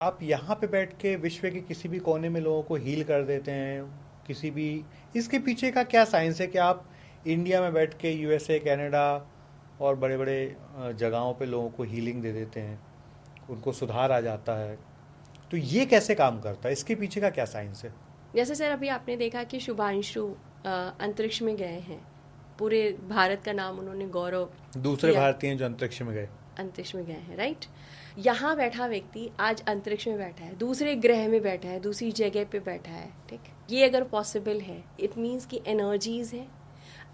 आप यहाँ पे बैठ के विश्व के किसी भी कोने में लोगों को हील कर देते हैं, किसी भी, इसके पीछे का क्या साइंस है कि आप इंडिया में बैठ के यूएसए, कनाडा और बड़े बड़े जगहों पे लोगों को हीलिंग दे देते हैं, उनको सुधार आ जाता है? तो ये कैसे काम करता है, इसके पीछे का क्या साइंस है? जैसे सर अभी आपने देखा कि शुभांशु अंतरिक्ष में गए हैं, पूरे भारत का नाम उन्होंने गौरव दूसरे किया, भारतीय हैं जो अंतरिक्ष में गए। अंतरिक्ष में गए हैं, राइट। यहाँ बैठा व्यक्ति आज अंतरिक्ष में बैठा है, दूसरे ग्रह में बैठा है, दूसरी जगह पे बैठा है, ठीक। ये अगर पॉसिबल है, इट मीन्स कि एनर्जीज है,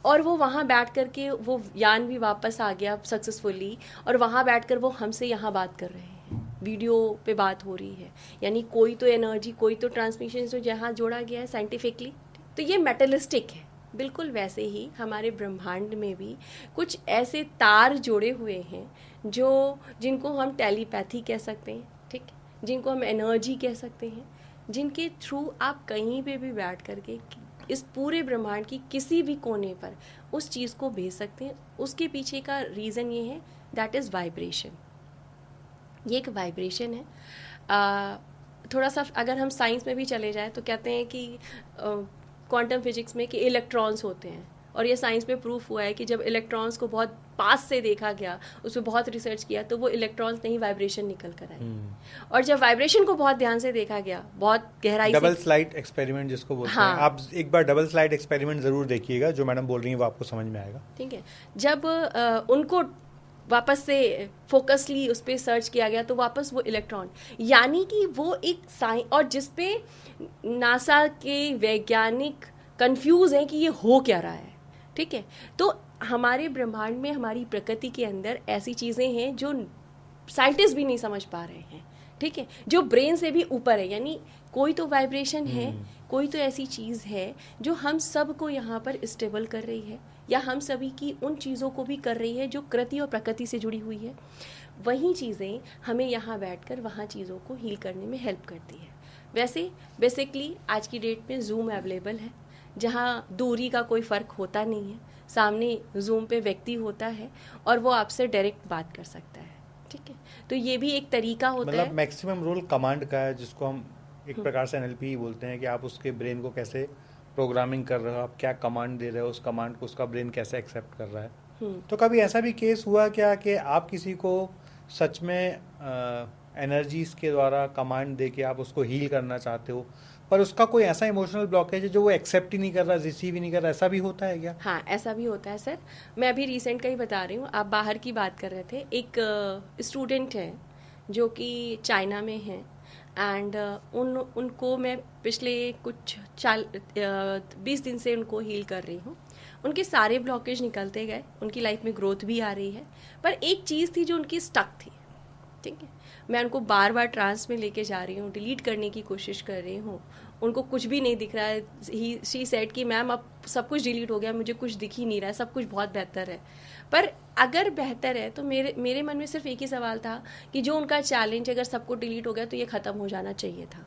और वो वहाँ बैठ कर के वो यान भी वापस आ गया सक्सेसफुली, और वहाँ बैठ कर वो हमसे यहाँ बात कर रहे हैं, वीडियो पे बात हो रही है, यानी कोई तो एनर्जी, कोई तो ट्रांसमिशन जो जहाँ जोड़ा गया है साइंटिफिकली। तो ये मेटलिस्टिक है। बिल्कुल वैसे ही हमारे ब्रह्मांड में भी कुछ ऐसे तार जोड़े हुए हैं जो, जिनको हम टेलीपैथी कह सकते हैं, ठीक, जिनको हम एनर्जी कह सकते हैं, जिनके थ्रू आप कहीं पे भी बैठ करके इस पूरे ब्रह्मांड की किसी भी कोने पर उस चीज़ को भेज सकते हैं। उसके पीछे का रीज़न ये है, दैट इज़ वाइब्रेशन। ये एक वाइब्रेशन है। थोड़ा सा अगर हम साइंस में भी चले जाएं तो कहते हैं कि क्वांटम फिजिक्स में कि इलेक्ट्रॉन्स होते हैं, और ये साइंस में प्रूफ हुआ है कि जब इलेक्ट्रॉन्स को बहुत पास से देखा गया, उस पर बहुत रिसर्च किया, तो वो इलेक्ट्रॉन्स नहीं वाइब्रेशन निकल कर आए। और जब वाइब्रेशन को बहुत ध्यान से देखा गया, बहुत गहराई से, डबल स्लाइड एक्सपेरिमेंट जिसको बोलते हाँ, हैं, आप एक बार डबल स्लाइड एक्सपेरिमेंट जरूर देखिएगा, जो मैडम बोल रही हैं वो आपको समझ में आएगा। ठीक है। जब उनको वापस से फोकसली उस पर सर्च किया गया, तो वापस वो इलेक्ट्रॉन, यानी कि वो एक साइंस, और जिसपे नासा के वैज्ञानिक कंफ्यूज हैं कि ये हो क्या रहा है, ठीक है। तो हमारे ब्रह्मांड में, हमारी प्रकृति के अंदर ऐसी चीज़ें हैं जो साइंटिस्ट भी नहीं समझ पा रहे हैं, ठीक है, जो ब्रेन से भी ऊपर है। यानी कोई तो वाइब्रेशन है, कोई तो ऐसी चीज़ है जो हम सब को यहाँ पर स्टेबल कर रही है, या हम सभी की उन चीज़ों को भी कर रही है जो कृति और प्रकृति से जुड़ी हुई है। वही चीज़ें हमें यहाँ बैठकर वहाँ चीज़ों को हील करने में हेल्प करती है। वैसे बेसिकली आज की डेट में जूम अवेलेबल है, जहाँ दूरी का कोई फ़र्क होता नहीं है, सामने जूम पे व्यक्ति होता है और वो आपसे डायरेक्ट बात कर सकता है, ठीक है। तो ये भी एक तरीका होता है। मतलब मैक्सिमम रोल कमांड का है, जिसको हम एक प्रकार से एनएलपी बोलते हैं, कि आप उसके ब्रेन को कैसे प्रोग्रामिंग कर रहे हो, आप क्या कमांड दे रहे हो, उस कमांड को उसका ब्रेन कैसे एक्सेप्ट कर रहा है। तो कभी ऐसा भी केस हुआ क्या कि आप किसी को सच में एनर्जीज के द्वारा कमांड दे के आप उसको हील करना चाहते हो, पर उसका कोई ऐसा इमोशनल ब्लॉकेज है जो वो एक्सेप्ट ही नहीं कर रहा, रिसीव ही नहीं कर रहा, ऐसा भी होता है क्या? हाँ, ऐसा भी होता है सर। मैं अभी रिसेंट का ही बता रही हूँ, आप बाहर की बात कर रहे थे। एक स्टूडेंट है जो कि चाइना में है, एंड उनको मैं पिछले कुछ 20 दिन से उनको हील कर रही हूँ। उनके सारे ब्लॉकेज निकलते गए, उनकी लाइफ में ग्रोथ भी आ रही है, पर एक चीज़ थी जो उनकी स्टक थी, ठीक है। मैं उनको बार बार ट्रांस में लेके जा रही हूँ, डिलीट करने की कोशिश कर रही हूँ, उनको कुछ भी नहीं दिख रहा है। शी सेड कि मैम अब सब कुछ डिलीट हो गया, मुझे कुछ दिख ही नहीं रहा है, सब कुछ बहुत बेहतर है। पर अगर बेहतर है तो मेरे मन में सिर्फ एक ही सवाल था कि जो उनका चैलेंज, अगर सब कुछ डिलीट हो गया तो ये ख़त्म हो जाना चाहिए था,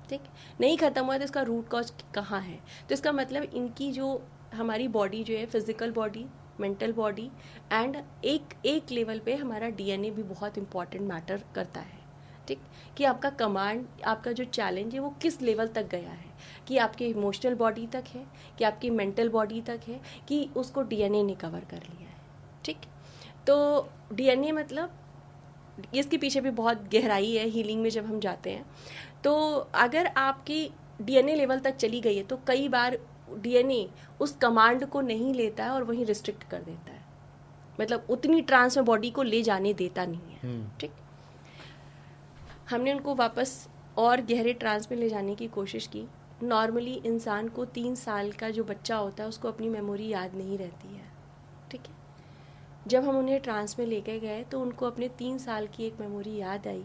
ठीक। नहीं ख़त्म हुआ तो इसका रूट कॉज कहाँ है? तो इसका मतलब इनकी जो हमारी बॉडी जो है, physical body, mental body, and एक लेवल पे हमारा डीएनए भी बहुत इंपॉर्टेंट मैटर करता है, ठीक। कि आपका कमांड, आपका जो चैलेंज है वो किस लेवल तक गया है, कि आपके इमोशनल बॉडी तक है, कि आपकी मेंटल बॉडी तक है, कि उसको डीएनए ने कवर कर लिया है, ठीक। तो डीएनए मतलब इसके पीछे भी बहुत गहराई है हीलिंग में जब हम जाते हैं। तो अगर आपकी डीएनए लेवल तक चली गई है तो कई बार डीएनए उस कमांड को नहीं लेता है और वहीं रिस्ट्रिक्ट कर देता है, मतलब उतनी ट्रांस में बॉडी को ले जाने देता नहीं है, ठीक। हमने उनको वापस और गहरे ट्रांस में ले जाने की कोशिश की। नॉर्मली इंसान को 3 साल का जो बच्चा होता है उसको अपनी मेमोरी याद नहीं रहती है, ठीक है। जब हम उन्हें ट्रांस में लेके गए तो उनको अपने 3 साल की एक मेमोरी याद आई,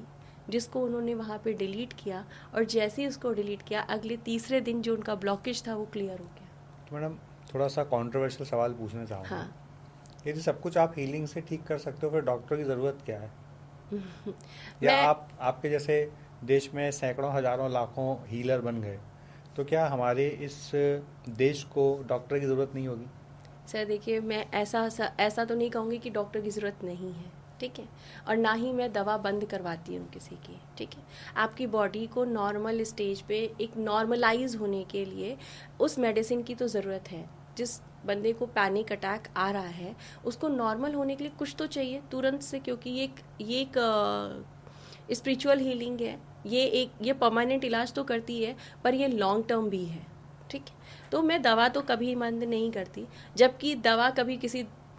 जिसको उन्होंने वहाँ पे डिलीट किया, और जैसे ही उसको डिलीट किया, अगले तीसरे दिन जो उनका ब्लॉकेज था वो क्लियर हो गया। तो मैडम थोड़ा सा कंट्रोवर्शियल सवाल पूछना चाहूँगा। हाँ। यदि सब कुछ आप हीलिंग से ठीक कर सकते हो, फिर डॉक्टर की ज़रूरत क्या है? या आपके जैसे देश में सैकड़ों, हजारों, लाखों हीलर बन गए, तो क्या हमारे इस देश को डॉक्टर की ज़रूरत नहीं होगी? सर देखिए, मैं ऐसा तो नहीं कहूँगी कि डॉक्टर की ज़रूरत नहीं है, ठीक है, और ना ही मैं दवा बंद करवाती हूँ किसी की, ठीक है। आपकी बॉडी को नॉर्मल स्टेज पे एक नॉर्मलाइज होने के लिए उस मेडिसिन की तो ज़रूरत है। जिस बंदे को पैनिक अटैक आ रहा है उसको नॉर्मल होने के लिए कुछ तो चाहिए तुरंत से, क्योंकि ये एक स्पिरिचुअल हीलिंग है, ये परमानेंट इलाज तो करती है पर ये लॉन्ग टर्म भी है, ठीक है। तो मैं दवा तो कभी बंद नहीं करती, जबकि दवा कभी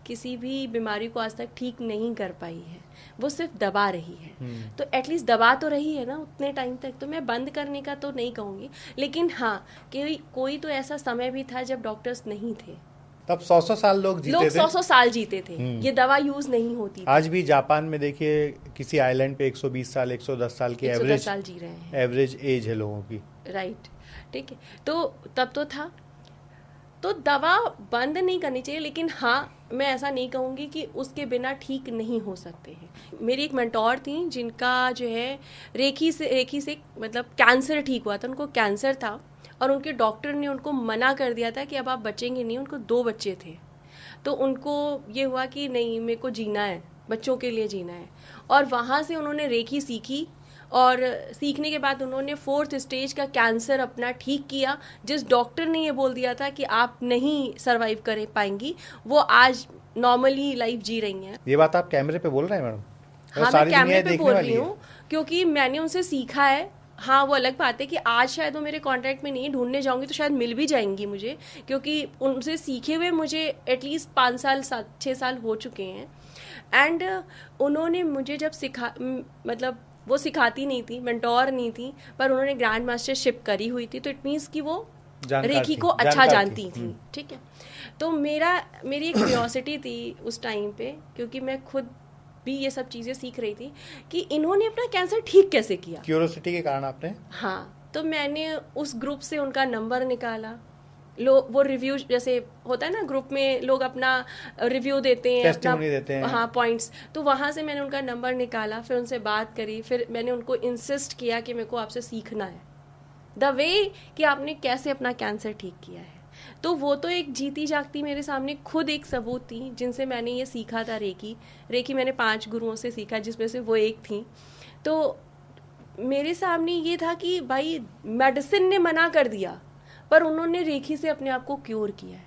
किसी भी बीमारी को आज तक ठीक नहीं कर पाई है, वो सिर्फ दबा रही है। तो एटलीस्ट दबा तो रही है ना उतने टाइम तक, तो मैं बंद करने का तो नहीं कहूँगी। लेकिन हाँ, कि कोई तो ऐसा समय भी था जब डॉक्टर्स नहीं थे, तब 100 साल लोग जीते थे, 100 साल जीते थे, ये दवा यूज नहीं होती थी। आज भी जापान में देखिए किसी आइलैंड पे 120 साल 110 साल की 110 साल जी रहे हैं, एवरेज एज है लोगों की, राइट, ठीक है। तो तब तो था, तो दवा बंद नहीं करनी चाहिए। लेकिन हाँ, मैं ऐसा नहीं कहूँगी कि उसके बिना ठीक नहीं हो सकते हैं। मेरी एक मेंटोर थी जिनका जो है रेखी से मतलब कैंसर ठीक हुआ था, उनको कैंसर था और उनके डॉक्टर ने उनको मना कर दिया था कि अब आप बचेंगे नहीं। उनको 2 बच्चे थे, तो उनको ये हुआ कि नहीं, मेरे को जीना है, बच्चों के लिए जीना है। और वहाँ से उन्होंने रेखी सीखी और सीखने के बाद उन्होंने 4th स्टेज का कैंसर अपना ठीक किया। जिस डॉक्टर ने ये बोल दिया था कि आप नहीं सरवाइव कर पाएंगी, वो आज नॉर्मली लाइफ जी रही हैं। ये बात आप कैमरे पे बोल रहे हैं मैडम? हाँ, मैं कैमरे पे बोल रही हूँ क्योंकि मैंने उनसे सीखा है। हाँ, वो अलग बात है कि आज शायद वो मेरे कॉन्टैक्ट में नहीं, ढूंढने जाऊंगी तो शायद मिल भी जाएंगी मुझे, क्योंकि उनसे सीखे हुए मुझे एटलीस्ट 5 साल 6 साल हो चुके हैं। एंड उन्होंने मुझे जब मतलब वो सिखाती नहीं थी, मेंटोर नहीं थी, पर उन्होंने ग्रैंड मास्टरशिप करी हुई थी, तो इट मीन्स कि वो रेखी को अच्छा जानती थी, ठीक है। तो मेरी एक क्यूरियोसिटी थी उस टाइम पे, क्योंकि मैं खुद भी ये सब चीज़ें सीख रही थी कि इन्होंने अपना कैंसर ठीक कैसे किया। क्यूरियोसिटी के कारण आपने? हाँ, तो मैंने उस ग्रुप से उनका नंबर निकाला। वो रिव्यू जैसे होता है ना, ग्रुप में लोग अपना रिव्यू देते हैं, देते हैं, हाँ, पॉइंट्स। तो वहाँ से मैंने उनका नंबर निकाला, फिर उनसे बात करी, फिर मैंने उनको इंसिस्ट किया कि मेरे को आपसे सीखना है द वे कि आपने कैसे अपना कैंसर ठीक किया है। तो वो तो एक जीती जागती मेरे सामने खुद एक सबूत थी जिनसे मैंने ये सीखा था। रेकी मैंने 5 गुरुओं से सीखा, जिसमें से वो एक थी। तो मेरे सामने ये था कि भाई मेडिसिन ने मना कर दिया, पर उन्होंने रेखी से अपने आप को क्योर किया है,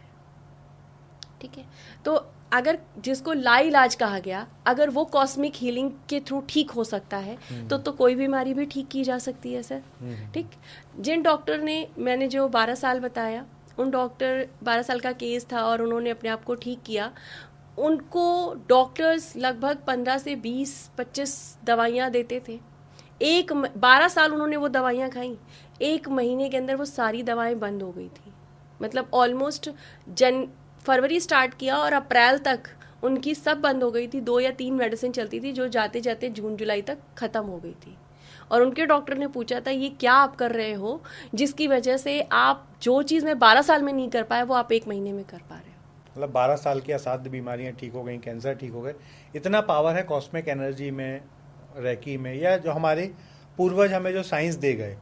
ठीक है। तो अगर जिसको लाइलाज कहा गया, अगर वो कॉस्मिक हीलिंग के थ्रू ठीक हो सकता है तो कोई बीमारी भी ठीक की जा सकती है सर, ठीक। जिन डॉक्टर ने, मैंने जो 12 साल बताया, उन डॉक्टर 12 साल का केस था और उन्होंने अपने आप को ठीक किया। उनको डॉक्टर्स लगभग 15 से 20-25 दवाइयाँ देते थे। 12 साल उन्होंने वो दवाइयाँ खाई, 1 महीने के अंदर वो सारी दवाएं बंद हो गई थी। मतलब ऑलमोस्ट फरवरी स्टार्ट किया और अप्रैल तक उनकी सब बंद हो गई थी। 2 या 3 मेडिसिन चलती थी जो जाते जाते जून जुलाई तक ख़त्म हो गई थी। और उनके डॉक्टर ने पूछा था, ये क्या आप कर रहे हो जिसकी वजह से आप जो चीज़ मैं 12 साल में नहीं कर पाया वो आप 1 महीने में कर पा रहे हो। मतलब 12 साल की असाध्य बीमारियां ठीक हो गई, कैंसर ठीक हो गए। इतना पावर है कॉस्मिक एनर्जी में, रेकी में, या जो हमारे पूर्वज हमें जो साइंस दे गए।